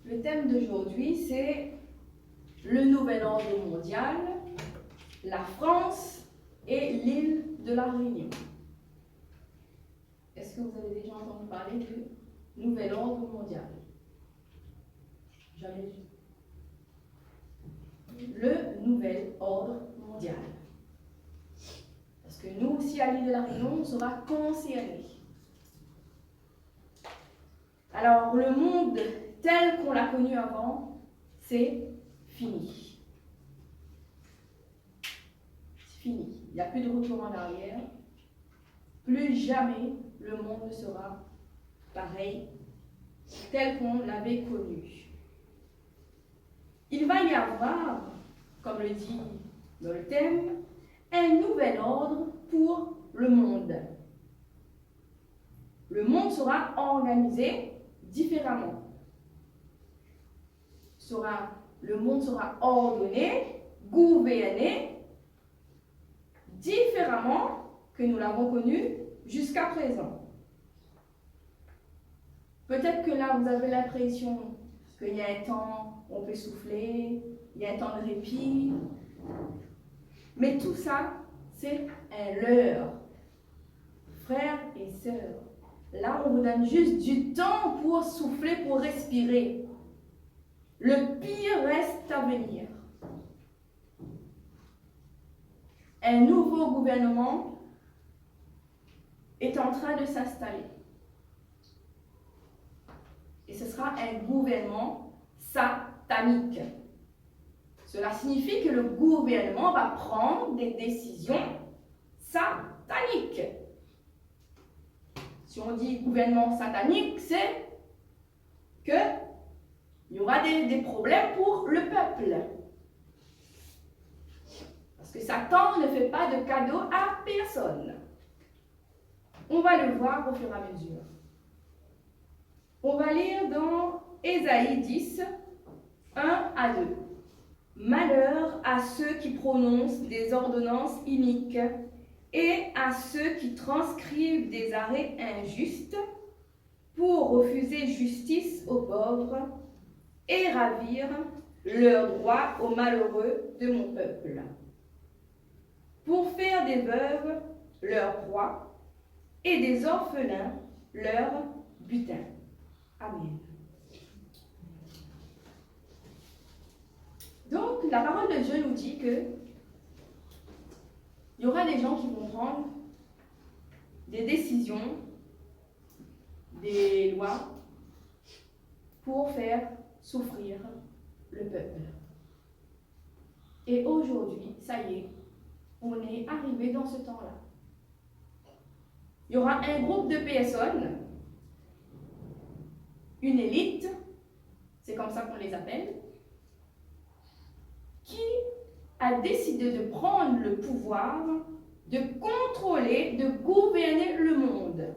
Le thème d'aujourd'hui, c'est le nouvel ordre mondial, la France et l'île de la Réunion. Est-ce que vous avez déjà entendu parler du nouvel ordre mondial? Jamais vu. Le nouvel ordre mondial. Parce que nous aussi, à l'île de la Réunion, on sera concernés. Alors, le monde tel qu'on l'a connu avant, c'est fini. C'est fini. Il n'y a plus de retour en arrière. Plus jamais le monde ne sera pareil, tel qu'on l'avait connu. Il va y avoir, comme le dit dans le thème, un nouvel ordre pour le monde. Le monde sera organisé différemment. Le monde sera ordonné, gouverné différemment que nous l'avons connu jusqu'à présent. Peut-être que là, vous avez l'impression qu'il y a un temps où on peut souffler, il y a un temps de répit. Mais tout ça, c'est un leurre. Frères et sœurs, là, on vous donne juste du temps pour souffler, pour respirer. Le pire reste à venir. Un nouveau gouvernement est en train de s'installer. Et ce sera un gouvernement satanique. Cela signifie que le gouvernement va prendre des décisions sataniques. Si on dit gouvernement satanique, c'est qu'il y aura des problèmes pour le peuple. Parce que Satan ne fait pas de cadeaux à personne. On va le voir au fur et à mesure. On va lire dans Ésaïe 10, 1 à 2. Malheur à ceux qui prononcent des ordonnances iniques et à ceux qui transcrivent des arrêts injustes pour refuser justice aux pauvres et ravir leurs droits aux malheureux de mon peuple, pour faire des veuves leur proie et des orphelins leur butin. Amen. Donc, la parole de Dieu nous dit que il y aura des gens qui vont prendre des décisions, des lois pour faire souffrir le peuple. Et aujourd'hui, ça y est, on est arrivé dans ce temps-là. Il y aura un groupe de personnes, une élite, c'est comme ça qu'on les appelle, qui a décidé de prendre le pouvoir, de contrôler, de gouverner le monde.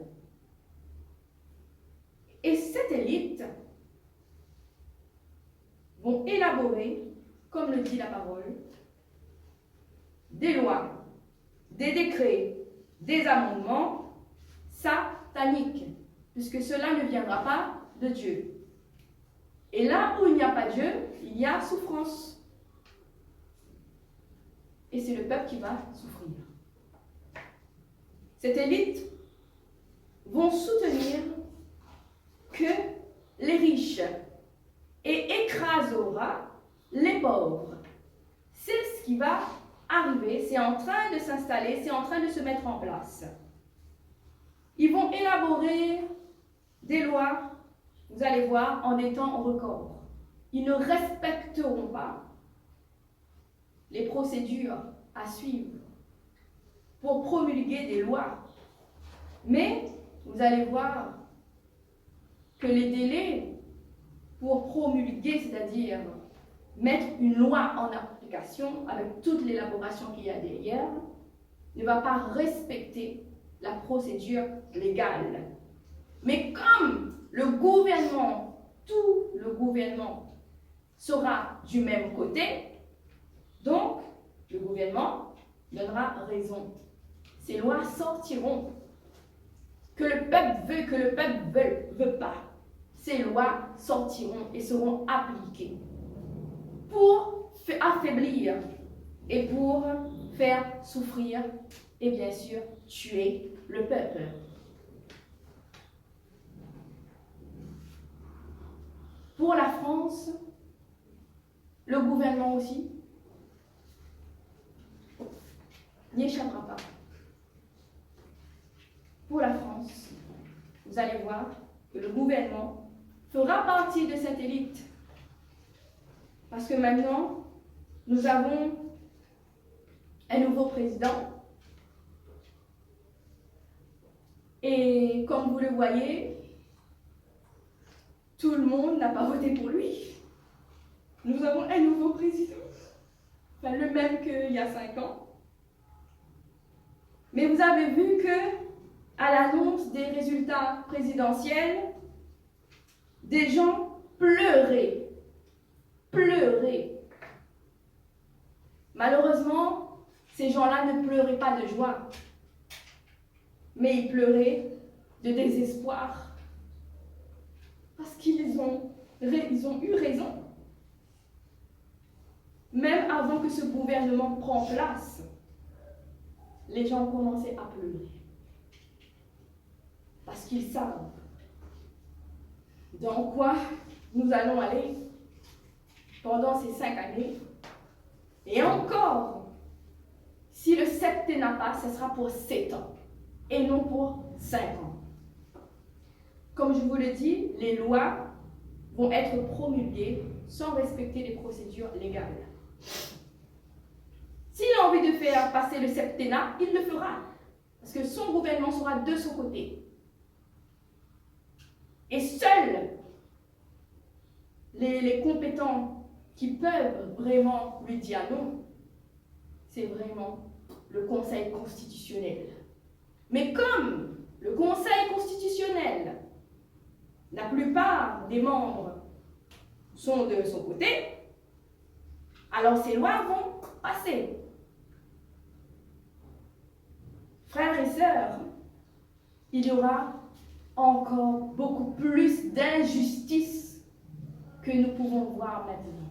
Et cette élite vont élaborer, comme le dit la parole, des lois, des décrets, des amendements sataniques, puisque cela ne viendra pas de Dieu. Et là où il n'y a pas Dieu, il y a souffrance. Et c'est le peuple qui va souffrir. Cette élite vont soutenir que les riches et écrasera les pauvres. C'est ce qui va arriver, c'est en train de s'installer, c'est en train de se mettre en place. Ils vont élaborer des lois, vous allez voir, en des temps records. Ils ne respecteront pas les procédures à suivre pour promulguer des lois. Mais vous allez voir que les délais pour promulguer, c'est-à-dire mettre une loi en application avec toute l'élaboration qu'il y a derrière, ne va pas respecter la procédure légale. Mais comme le gouvernement, tout le gouvernement sera du même côté, donc le gouvernement donnera raison. Ces lois sortiront. Que le peuple veut, que le peuple veut pas. Ces ces lois sortiront et seront appliquées pour affaiblir et pour faire souffrir et bien sûr tuer le peuple. Pour la France, le gouvernement aussi n'y échappera pas. Pour la France, vous allez voir que le gouvernement fera partie de cette élite. Parce que maintenant, nous avons un nouveau président. Et comme vous le voyez, tout le monde n'a pas voté pour lui. Nous avons un nouveau président, enfin, le même qu'il y a 5 ans. Mais vous avez vu que, à l'annonce des résultats présidentiels, des gens pleuraient. Malheureusement, ces gens-là ne pleuraient pas de joie, mais ils pleuraient de désespoir. Parce qu'ils ont eu raison. Même avant que ce gouvernement prenne place, les gens commençaient à pleurer. Parce qu'ils savent dans quoi nous allons aller pendant ces 5 années. Et encore, si le septennat passe, ce sera pour 7 ans et non pour 5 ans. Comme je vous le dis, les lois vont être promulguées sans respecter les procédures légales. S'il a envie de faire passer le septennat, il le fera. Parce que son gouvernement sera de son côté. Et seuls les compétents qui peuvent vraiment lui dire non, c'est vraiment le Conseil constitutionnel. Mais comme le Conseil constitutionnel, la plupart des membres sont de son côté, alors ces lois vont passer. Frères et sœurs, il y aura encore beaucoup plus d'injustice que nous pouvons voir maintenant.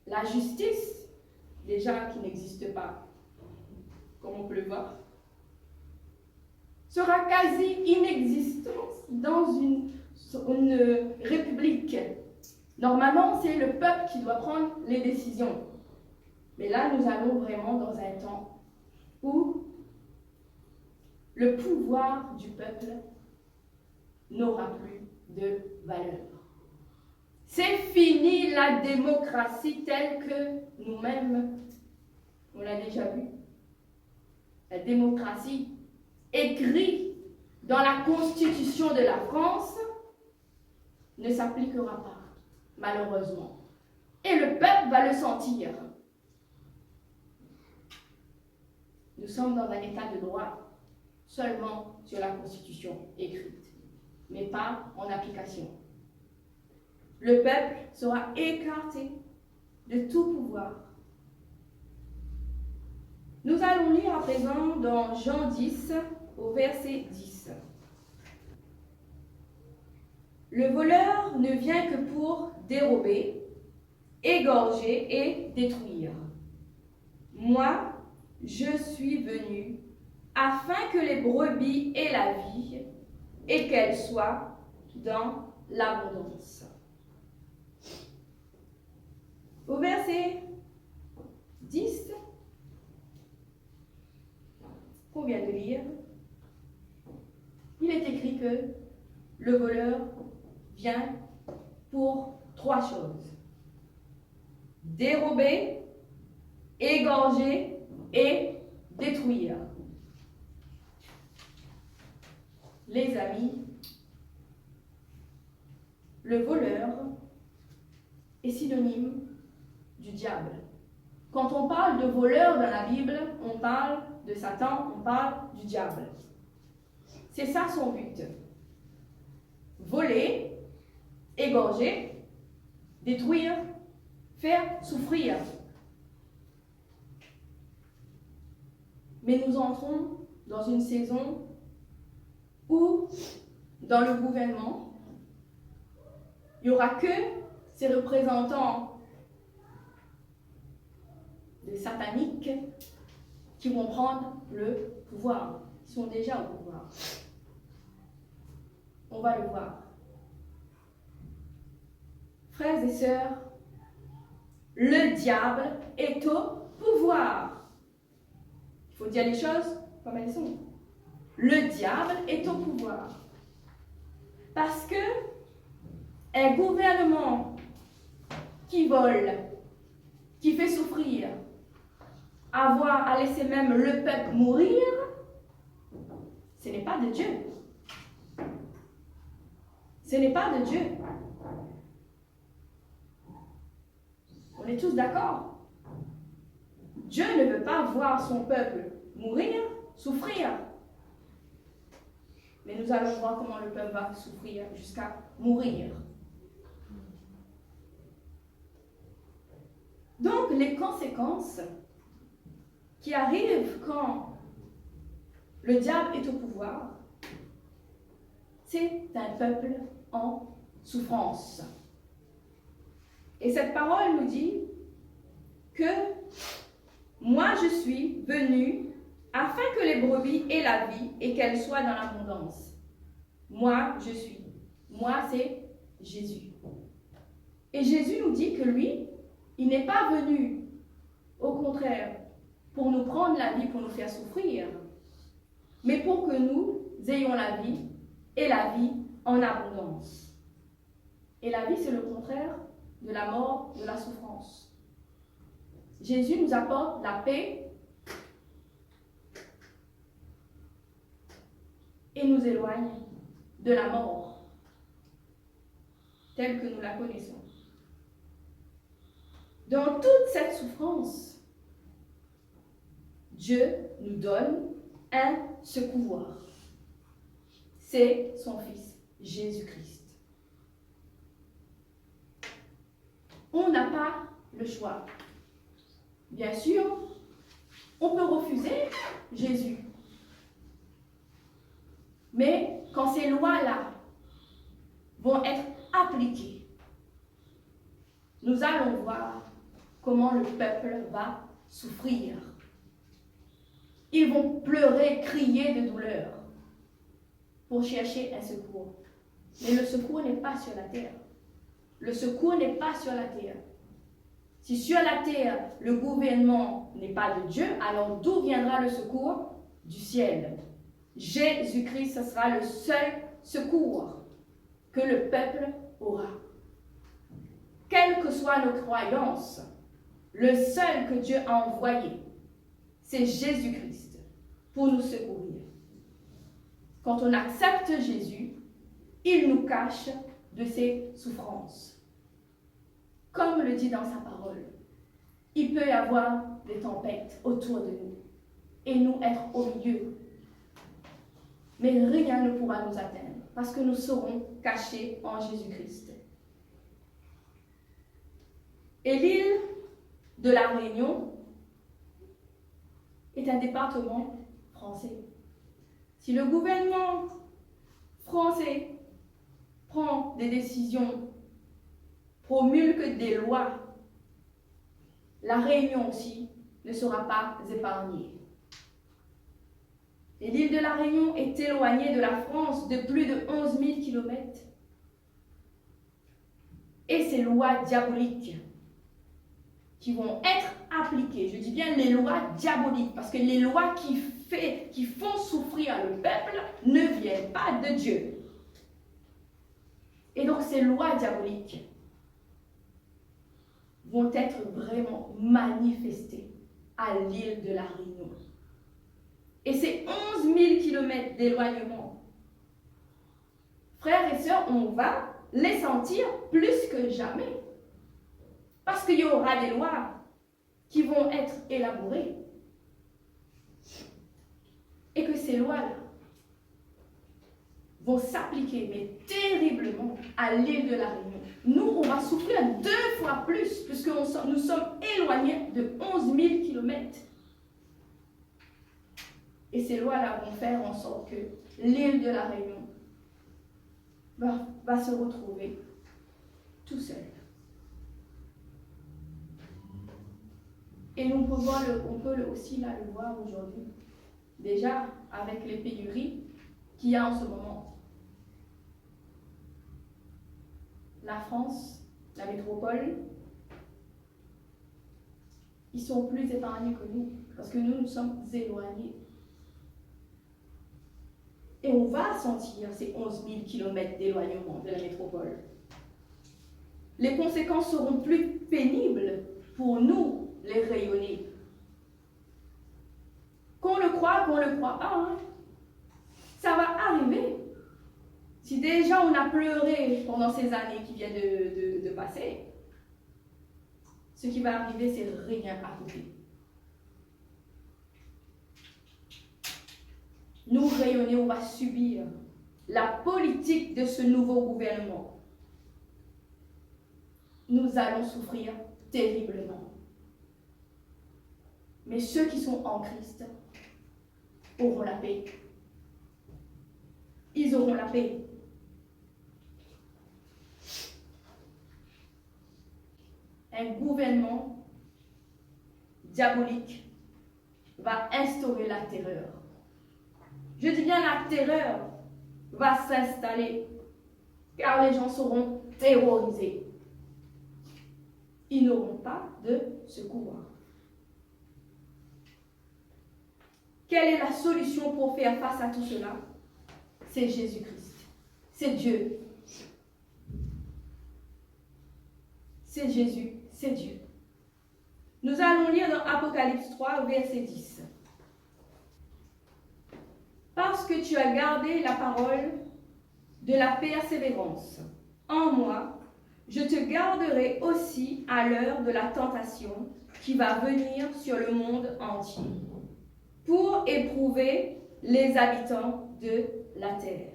La justice, déjà qui n'existe pas, comme on peut le voir, sera quasi inexistante dans une république. Normalement, c'est le peuple qui doit prendre les décisions. Mais là, nous allons vraiment dans un temps où le pouvoir du peuple n'aura plus de valeur. C'est fini la démocratie telle que nous-mêmes, on l'a déjà vu. La démocratie écrite dans la Constitution de la France ne s'appliquera pas, malheureusement. Et le peuple va le sentir. Nous sommes dans un état de droit seulement sur la Constitution écrite, mais pas en application. Le peuple sera écarté de tout pouvoir. Nous allons lire à présent dans Jean 10, au verset 10. Le voleur ne vient que pour dérober, égorger et détruire. Moi, je suis venu afin que les brebis aient la vie et qu'elles soient dans l'abondance. Au verset 10, qu'on vient de lire, il est écrit que le voleur vient pour 3 choses. Dérober, égorger et détruire. Les amis, le voleur est synonyme du diable. Quand on parle de voleur dans la Bible, on parle de Satan, on parle du diable. C'est ça son but. Voler, égorger, détruire, faire souffrir. Mais nous entrons dans une saison où, dans le gouvernement, Il n'y aura que ces représentants des sataniques qui vont prendre le pouvoir. Ils sont déjà au pouvoir. On va le voir. Frères et sœurs, le diable est au pouvoir. Il faut dire les choses comme elles sont. Le diable est au pouvoir. Parce que un gouvernement qui vole, qui fait souffrir, avoir à laisser même le peuple mourir, ce n'est pas de Dieu. Ce n'est pas de Dieu. On est tous d'accord. Dieu ne veut pas voir son peuple mourir, souffrir. Mais nous allons voir comment le peuple va souffrir jusqu'à mourir. Donc, les conséquences qui arrivent quand le diable est au pouvoir, c'est un peuple en souffrance. Et cette parole nous dit que moi je suis venu afin que les brebis aient la vie et qu'elles soient dans l'abondance. Moi je suis. Moi c'est Jésus. Et Jésus nous dit que lui, il n'est pas venu, au contraire, pour nous prendre la vie, pour nous faire souffrir, mais pour que nous ayons la vie et la vie en abondance. Et la vie, c'est le contraire de la mort, de la souffrance. Jésus nous apporte la paix et nous éloigne de la mort, telle que nous la connaissons. Dans toute cette souffrance, Dieu nous donne un secours. C'est son Fils, Jésus-Christ. On n'a pas le choix. Bien sûr, on peut refuser Jésus. Mais quand ces lois-là vont être appliquées, nous allons voir comment le peuple va souffrir. Ils vont pleurer, crier de douleur pour chercher un secours. Mais le secours n'est pas sur la terre. Le secours n'est pas sur la terre. Si sur la terre, le gouvernement n'est pas de Dieu, alors d'où viendra le secours? Du ciel. Jésus-Christ, ce sera le seul secours que le peuple aura. Quelles que soient nos croyances, le seul que Dieu a envoyé, c'est Jésus-Christ pour nous secourir. Quand on accepte Jésus, il nous cache de ses souffrances. Comme le dit dans sa parole, il peut y avoir des tempêtes autour de nous et nous être au milieu. Mais rien ne pourra nous atteindre parce que nous serons cachés en Jésus-Christ. Et l'île de la Réunion est un département français. Si le gouvernement français prend des décisions, promulgue des lois, la Réunion aussi ne sera pas épargnée. Et l'île de la Réunion est éloignée de la France de plus de 11 000 kilomètres. Et ces lois diaboliques qui vont être appliquées, je dis bien les lois diaboliques, parce que les lois qui font souffrir le peuple ne viennent pas de Dieu. Et donc ces lois diaboliques vont être vraiment manifestées à l'île de la Réunion. Et ces 11 000 kilomètres d'éloignement, frères et sœurs, on va les sentir plus que jamais. Parce qu'il y aura des lois qui vont être élaborées. Et que ces lois-là vont s'appliquer, mais terriblement, à l'île de la Réunion. Nous, on va souffrir 2 fois plus, puisque nous sommes éloignés de 11 000 kilomètres. Et ces lois-là vont faire en sorte que l'île de la Réunion va se retrouver tout seul. Et on peut aussi là, le voir aujourd'hui, déjà avec les pénuries qu'il y a en ce moment. La France, la métropole, ils sont plus épargnés que nous, parce que nous sommes éloignés. Et on va sentir ces 11 000 km d'éloignement de la métropole. Les conséquences seront plus pénibles pour nous, les rayonnés. Qu'on le croit pas, hein? Ça va arriver. Si déjà on a pleuré pendant ces années qui viennent de passer, ce qui va arriver, c'est rien à côté. Nous, rayonnés, on va subir la politique de ce nouveau gouvernement. Nous allons souffrir terriblement. Mais ceux qui sont en Christ auront la paix. Ils auront la paix. Un gouvernement diabolique va instaurer la terreur. Je dis bien la terreur va s'installer, car les gens seront terrorisés. Ils n'auront pas de secours. Quelle est la solution pour faire face à tout cela? C'est Jésus-Christ. C'est Dieu. C'est Jésus, c'est Dieu. Nous allons lire dans Apocalypse 3, verset 10. Parce que tu as gardé la parole de la persévérance en moi, je te garderai aussi à l'heure de la tentation qui va venir sur le monde entier, pour éprouver les habitants de la terre.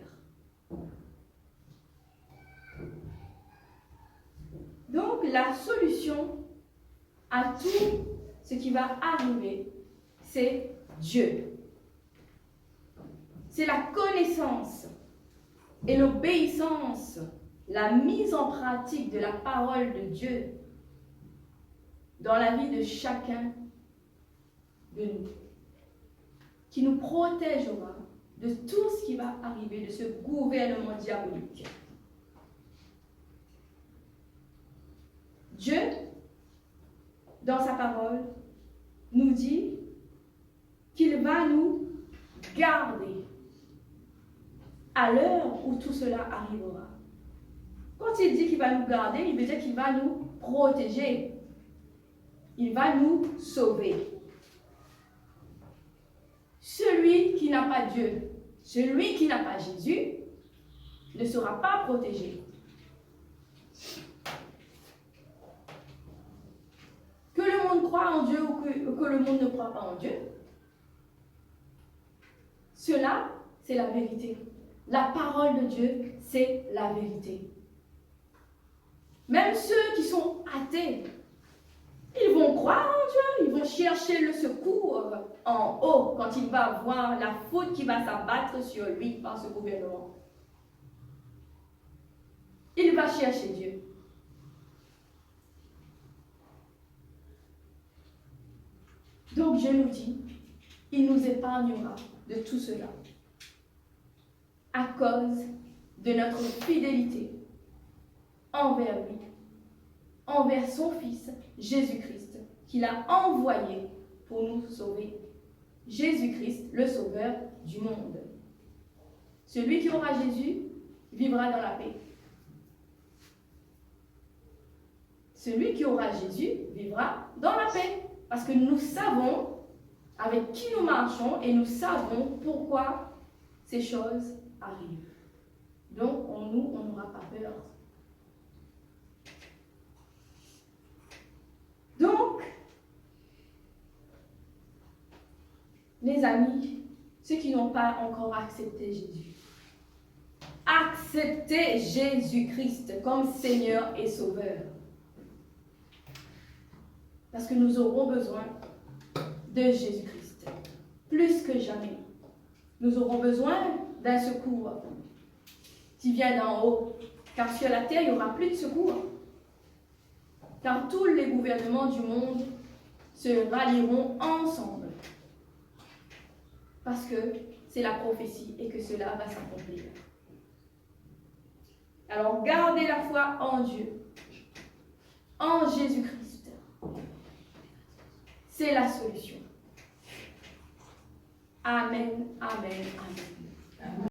Donc, la solution à tout ce qui va arriver, c'est Dieu. C'est la connaissance et l'obéissance, la mise en pratique de la parole de Dieu dans la vie de chacun de nous, qui nous protégera de tout ce qui va arriver, de ce gouvernement diabolique. Dieu, dans sa parole, nous dit qu'il va nous garder à l'heure où tout cela arrivera. Quand il dit qu'il va nous garder, il veut dire qu'il va nous protéger. Il va nous sauver. Celui qui n'a pas Dieu, celui qui n'a pas Jésus, ne sera pas protégé. Que le monde croit en Dieu ou que le monde ne croit pas en Dieu, cela, c'est la vérité. La parole de Dieu, c'est la vérité. Même ceux qui sont athées, ils vont croire en Dieu, ils vont chercher le secours en haut quand il va voir la faute qui va s'abattre sur lui par ce gouvernement. Il va chercher Dieu. Donc Dieu nous dit, il nous épargnera de tout cela à cause de notre fidélité envers lui, envers son Fils, Jésus-Christ, qu'il a envoyé pour nous sauver. Jésus-Christ, le Sauveur du monde. Celui qui aura Jésus vivra dans la paix. Celui qui aura Jésus vivra dans la paix. Parce que nous savons avec qui nous marchons et nous savons pourquoi ces choses arrivent. Donc, on n'aura pas peur. Donc, les amis, ceux qui n'ont pas encore accepté Jésus, acceptez Jésus-Christ comme Seigneur et Sauveur. Parce que nous aurons besoin de Jésus-Christ. Plus que jamais. Nous aurons besoin d'un secours qui vient d'en haut. Car sur la terre, il n'y aura plus de secours. car tous les gouvernements du monde se rallieront ensemble. Parce que c'est la prophétie et que cela va s'accomplir. Alors gardez la foi en Dieu, en Jésus-Christ. C'est la solution. Amen, amen, amen.